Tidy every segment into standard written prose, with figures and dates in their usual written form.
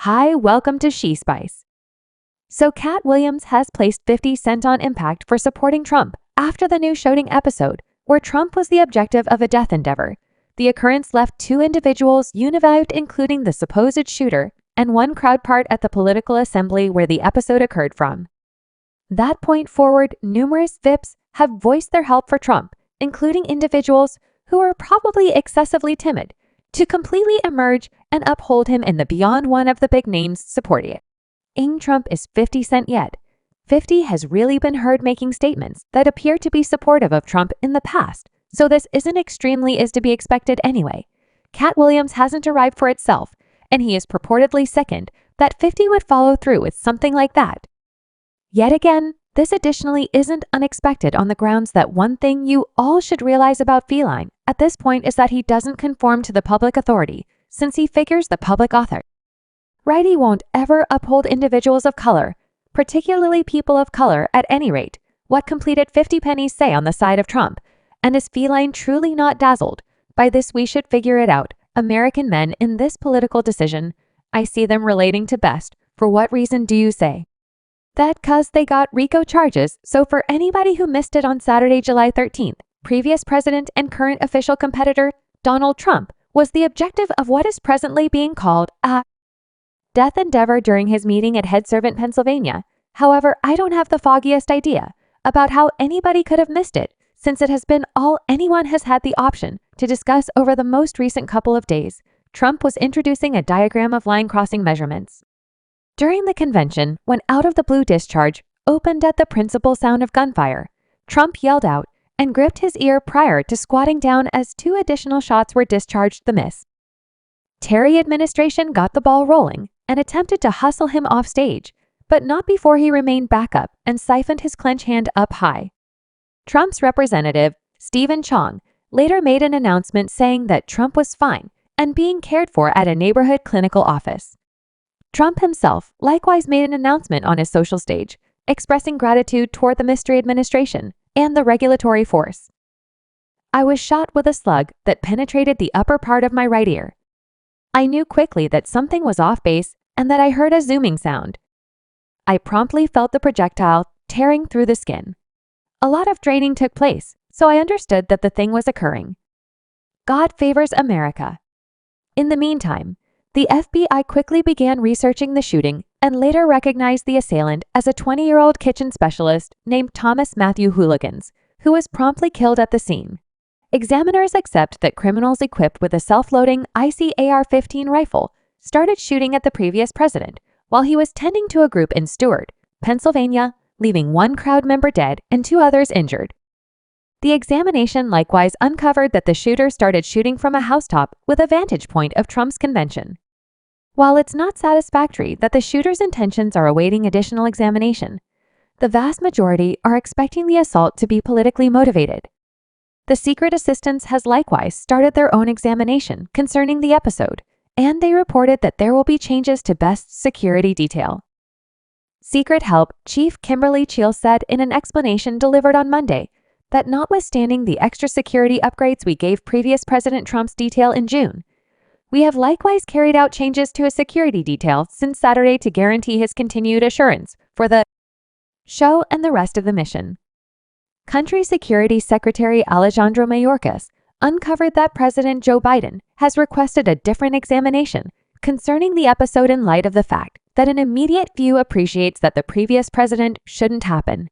Hi, welcome to She Spice. So Katt Williams has placed 50 Cent on impact for supporting Trump after the new Sh00ting episode, where Trump was the objective of a death endeavor. The occurrence left 2 individuals univived, including the supposed shooter, and 1 crowd part at the political assembly where the episode occurred from. That point forward, numerous VIPs have voiced their help for Trump, including individuals who are probably excessively timid, to completely emerge and uphold him in the beyond one of the big names supporting it. Trump is 50 Cent yet. 50 has really been heard making statements that appear to be supportive of Trump in the past, so this isn't extremely is to be expected anyway. Katt Williams hasn't arrived for itself, and he is purportedly second that 50 would follow through with something like that. Yet again, this additionally isn't unexpected on the grounds that one thing you all should realize about Feline at this point is that he doesn't conform to the public authority, since he figures the public author. Righty won't ever uphold individuals of color, particularly people of color at any rate. What completed 50 pennies say on the side of Trump? And is Feline truly not dazzled? By this we should figure it out. American men in this political decision, I see them relating to best. For what reason do you say? That 'cause they got RICO charges, so for anybody who missed it on Saturday, July 13th, previous president and current official competitor, Donald Trump, was the objective of what is presently being called a death endeavor during his meeting at Head Servant, Pennsylvania. However, I don't have the foggiest idea about how anybody could have missed it, since it has been all anyone has had the option to discuss over the most recent couple of days. Trump was introducing a diagram of line crossing measurements during the convention when out of the blue discharge opened at the principal sound of gunfire. Trump yelled out and gripped his ear prior to squatting down as 2 additional shots were discharged the miss. Terry administration got the ball rolling and attempted to hustle him off stage, but not before he remained back up and siphoned his clench hand up high. Trump's representative, Stephen Chong, later made an announcement saying that Trump was fine and being cared for at a neighborhood clinical office. Trump himself likewise made an announcement on his social stage, expressing gratitude toward the mystery administration and the regulatory force. I was shot with a slug that penetrated the upper part of my right ear. I knew quickly that something was off base and that I heard a zooming sound. I promptly felt the projectile tearing through the skin. A lot of draining took place, so I understood that the thing was occurring. God favors America. In the meantime, the FBI quickly began researching the shooting and later recognized the assailant as a 20-year-old kitchen specialist named Thomas Matthew Hooligans, who was promptly killed at the scene. Examiners accept that criminals equipped with a self-loading ICAR-15 rifle started shooting at the previous president while he was tending to a group in Stewart, Pennsylvania, leaving 1 crowd member dead and 2 others injured. The examination likewise uncovered that the shooter started shooting from a housetop with a vantage point of Trump's convention. While it's not satisfactory that the shooter's intentions are awaiting additional examination, the vast majority are expecting the assault to be politically motivated. The Secret Assistance has likewise started their own examination concerning the episode, and they reported that there will be changes to best security detail. Secret Help Chief Kimberly Cheel said in an explanation delivered on Monday that notwithstanding the extra security upgrades we gave previous President Trump's detail in June, we have likewise carried out changes to his security detail since Saturday to guarantee his continued assurance for the show and the rest of the mission. Country Security Secretary Alejandro Mayorkas uncovered that President Joe Biden has requested a different examination concerning the episode in light of the fact that an immediate view appreciates that the previous president shouldn't happen.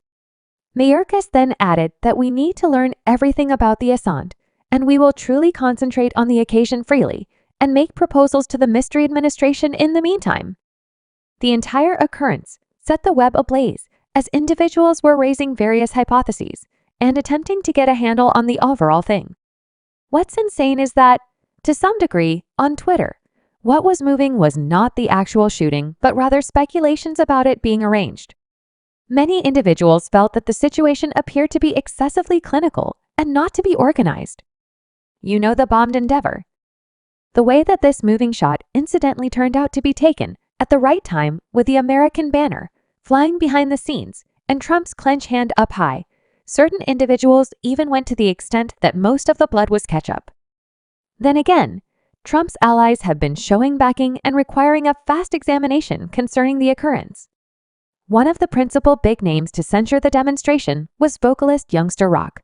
Mayorkas then added that we need to learn everything about the assault, and we will truly concentrate on the occasion freely and make proposals to the mystery administration in the meantime. The entire occurrence set the web ablaze as individuals were raising various hypotheses and attempting to get a handle on the overall thing. What's insane is that, to some degree, on Twitter, what was moving was not the actual shooting, but rather speculations about it being arranged. Many individuals felt that the situation appeared to be excessively clinical and not to be organized. You know, the bombed endeavor. The way that this moving shot incidentally turned out to be taken at the right time with the American banner flying behind the scenes and Trump's clenched hand up high, certain individuals even went to the extent that most of the blood was ketchup. Then again, Trump's allies have been showing backing and requiring a fast examination concerning the occurrence. One of the principal big names to censure the demonstration was vocalist Youngster Rock.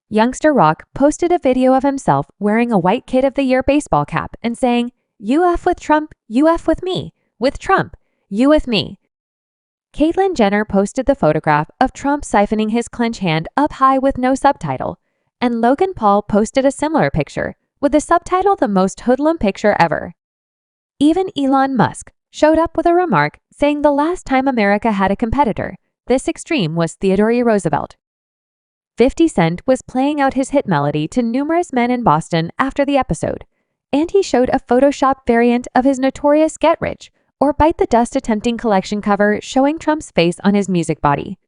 Youngster Rock posted a video of himself wearing a white Kid of the Year baseball cap and saying, "You F with Trump, you F with me. With Trump, you with me." Caitlyn Jenner posted the photograph of Trump siphoning his clench hand up high with no subtitle, and Logan Paul posted a similar picture with the subtitle "The most hoodlum picture ever." Even Elon Musk showed up with a remark saying the last time America had a competitor this extreme was Theodore Roosevelt. 50 Cent was playing out his hit melody to numerous men in Boston after the episode, and he showed a Photoshop variant of his notorious Get Rich or Bite the Dust attempting collection cover showing Trump's face on his music body.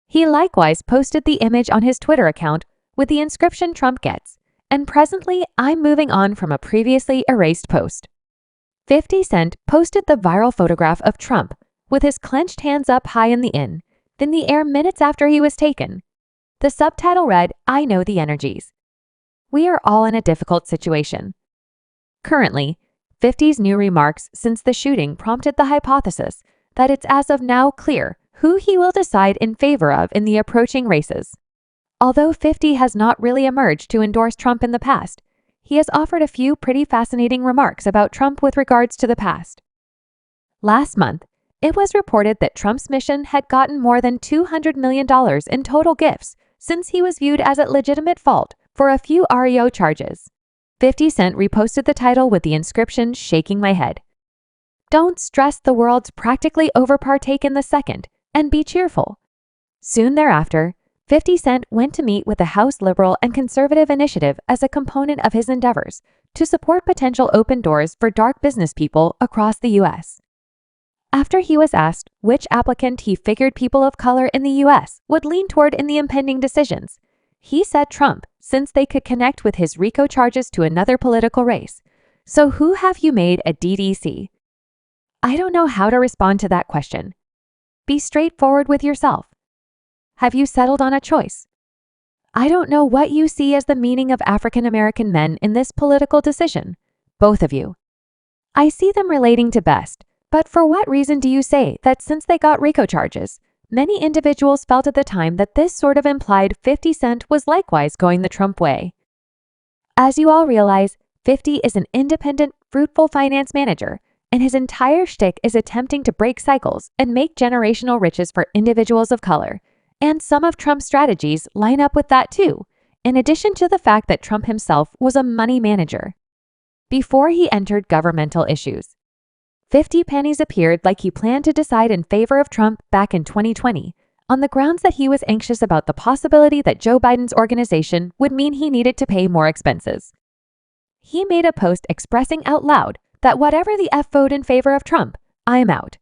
He likewise posted the image on his Twitter account with the inscription "Trump gets," and presently I'm moving on from a previously erased post. 50 Cent posted the viral photograph of Trump with his clenched hands up high in the air minutes after he was taken. The subtitle read, "I know the energies." We are all in a difficult situation. Currently, 50's new remarks since the shooting prompted the hypothesis that it's as of now clear who he will decide in favor of in the approaching races. Although 50 has not really emerged to endorse Trump in the past, he has offered a few pretty fascinating remarks about Trump with regards to the past. Last month, it was reported that Trump's mission had gotten more than $200 million in total gifts since he was viewed as at legitimate fault for a few REO charges. 50 Cent reposted the title with the inscription "Shaking my head." Don't stress, the world's practically over, partake in the second, and be cheerful. Soon thereafter, 50 Cent went to meet with the House Liberal and Conservative Initiative as a component of his endeavors to support potential open doors for dark business people across the U.S. After he was asked which applicant he figured people of color in the U.S. would lean toward in the impending decisions, he said Trump, since they could connect with his RICO charges to another political race. So who have you made a DDC? I don't know how to respond to that question. Be straightforward with yourself. Have you settled on a choice? I don't know what you see as the meaning of African American men in this political decision, both of you. I see them relating to best, but for what reason do you say that since they got RICO charges, many individuals felt at the time that this sort of implied 50 Cent was likewise going the Trump way? As you all realize, 50 is an independent, fruitful finance manager, and his entire shtick is attempting to break cycles and make generational riches for individuals of color. And some of Trump's strategies line up with that too, in addition to the fact that Trump himself was a money manager. Before he entered governmental issues, 50 pennies appeared like he planned to decide in favor of Trump back in 2020, on the grounds that he was anxious about the possibility that Joe Biden's organization would mean he needed to pay more expenses. He made a post expressing out loud that whatever the F vote in favor of Trump, I'm out.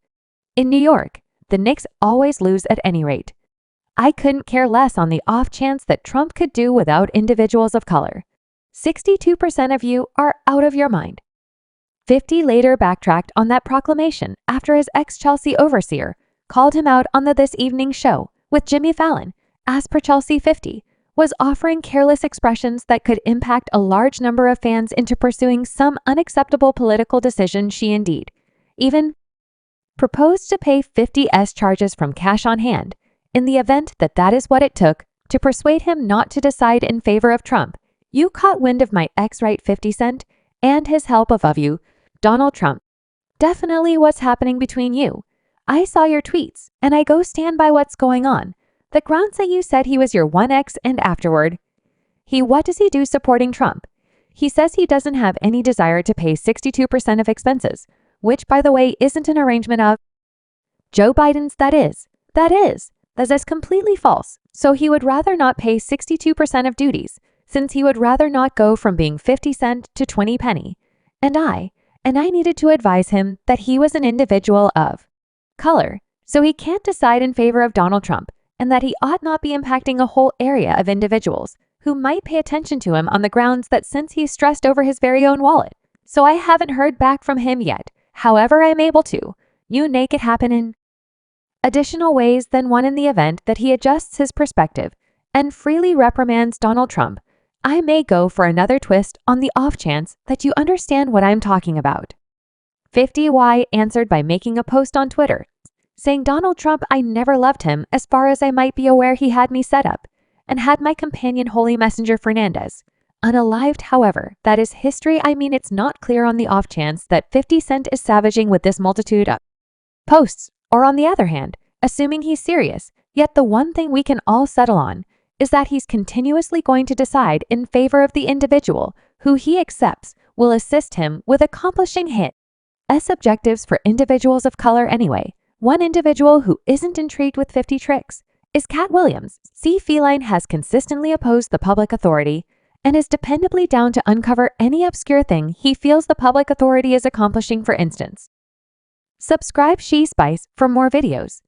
In New York, the Knicks always lose at any rate. I couldn't care less on the off chance that Trump could do without individuals of color. 62% of you are out of your mind. 50 later backtracked on that proclamation after his ex-Chelsea overseer called him out on the This Evening show with Jimmy Fallon, as per Chelsea 50, was offering careless expressions that could impact a large number of fans into pursuing some unacceptable political decision. She indeed even proposed to pay 50's charges from cash on hand in the event that that is what it took to persuade him not to decide in favor of Trump. You caught wind of my ex-right 50 Cent and his help above you, Donald Trump. Definitely what's happening between you. I saw your tweets, and I go stand by what's going on. The grounds that you said he was your 1X and afterward. What does he do supporting Trump? He says he doesn't have any desire to pay 62% of expenses, which, by the way, isn't an arrangement of Joe Biden's. That is completely false. So he would rather not pay 62% of duties, since he would rather not go from being 50 cent to 20 penny. And I needed to advise him that he was an individual of color, so he can't decide in favor of Donald Trump, and that he ought not be impacting a whole area of individuals who might pay attention to him on the grounds that since he's stressed over his very own wallet. So I haven't heard back from him yet. However, I'm able to. You make it happen in additional ways than one in the event that he adjusts his perspective and freely reprimands Donald Trump. I may go for another twist on the off chance that you understand what I'm talking about. 50Y answered by making a post on Twitter, saying Donald Trump, I never loved him as far as I might be aware he had me set up, and had my companion Holy Messenger Fernandez. Unalived, however, that is history. I mean, it's not clear on the off chance that 50 Cent is savaging with this multitude of posts, or on the other hand, assuming he's serious, yet the one thing we can all settle on is that he's continuously going to decide in favor of the individual who he accepts will assist him with accomplishing his objectives for individuals of color anyway. One individual who isn't intrigued with 50 tricks is Katt Williams. Feline has consistently opposed the public authority and is dependably down to uncover any obscure thing he feels the public authority is accomplishing, for instance. Subscribe Sh00ting for more videos.